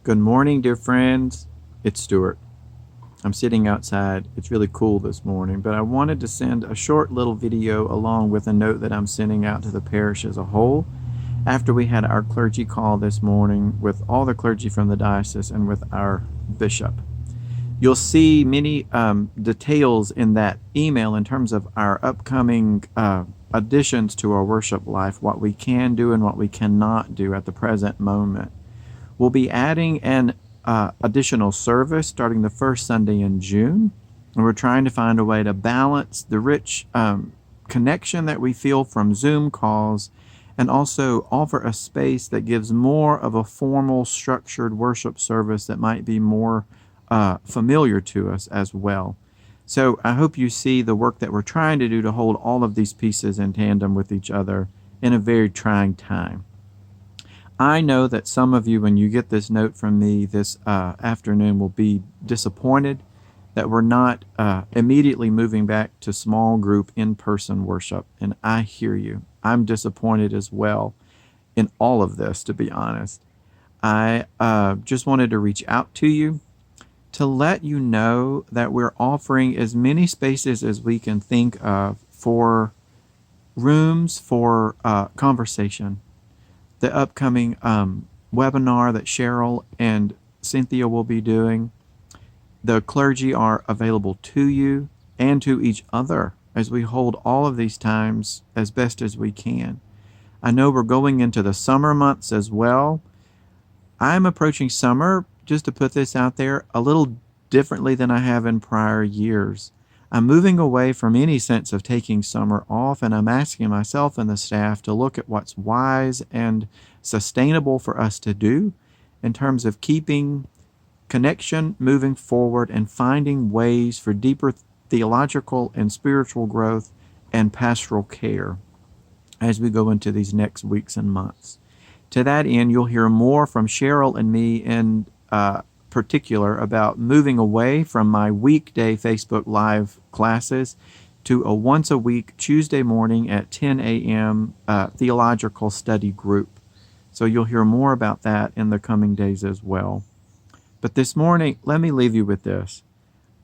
Good morning, dear friends. It's Stuart. I'm sitting outside. It's really cool this morning, but I wanted to send a short little video along with a note that I'm sending out to the parish as a whole after we had our clergy call this morning with all the clergy from the diocese and with our bishop. You'll see many details in that email in terms of our upcoming additions to our worship life, what we can do and what we cannot do at the present moment. We'll be adding an additional service starting the first Sunday in June. And we're trying to find a way to balance the rich connection that we feel from Zoom calls and also offer a space that gives more of a formal, structured worship service that might be more familiar to us as well. So I hope you see the work that we're trying to do to hold all of these pieces in tandem with each other in a very trying time. I know that some of you, when you get this note from me this afternoon, will be disappointed that we're not immediately moving back to small group in-person worship. And I hear you. I'm disappointed as well in all of this, to be honest. I just wanted to reach out to you to let you know that we're offering as many spaces as we can think of for rooms for conversation. The upcoming webinar that Cheryl and Cynthia will be doing, the clergy are available to you and to each other as we hold all of these times as best as we can. I know we're going into the summer months as well. I'm approaching summer, just to put this out there, a little differently than I have in prior years. I'm moving away from any sense of taking summer off, and I'm asking myself and the staff to look at what's wise and sustainable for us to do in terms of keeping connection moving forward and finding ways for deeper theological and spiritual growth and pastoral care as we go into these next weeks and months. To that end, you'll hear more from Cheryl and me in particular about moving away from my weekday Facebook Live classes to a once-a-week Tuesday morning at 10 a.m. Theological study group. So you'll hear more about that in the coming days as well. But this morning, let me leave you with this.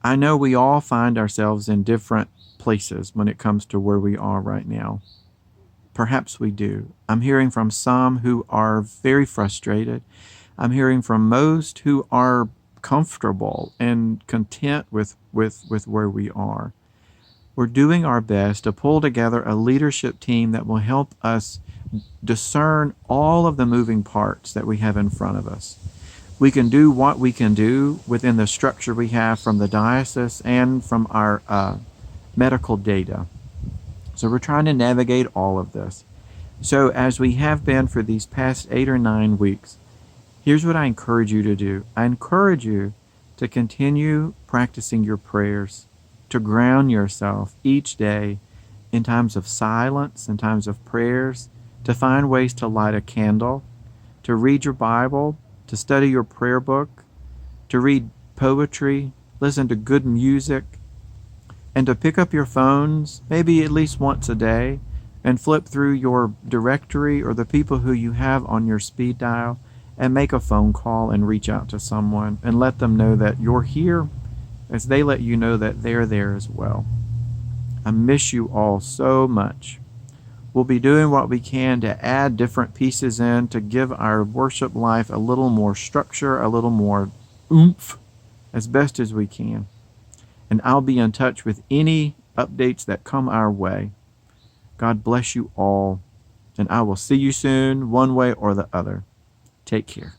I know we all find ourselves in different places when it comes to where we are right now. Perhaps we do. I'm hearing from some who are very frustrated. I'm hearing from most who are comfortable and content with where we are. We're doing our best to pull together a leadership team that will help us discern all of the moving parts that we have in front of us. We can do what we can do within the structure we have from the diocese and from our medical data. So we're trying to navigate all of this. So as we have been for these past 8 or 9 weeks, here's what I encourage you to do. I encourage you to continue practicing your prayers, to ground yourself each day in times of silence, in times of prayers, to find ways to light a candle, to read your Bible, to study your prayer book, to read poetry, listen to good music, and to pick up your phones maybe at least once a day and flip through your directory or the people who you have on your speed dial and make a phone call and reach out to someone and let them know that you're here as they let you know that they're there as well. I miss you all so much. We'll be doing what we can to add different pieces in to give our worship life a little more structure, a little more oomph as best as we can. And I'll be in touch with any updates that come our way. God bless you all, and I will see you soon, one way or the other. Take care.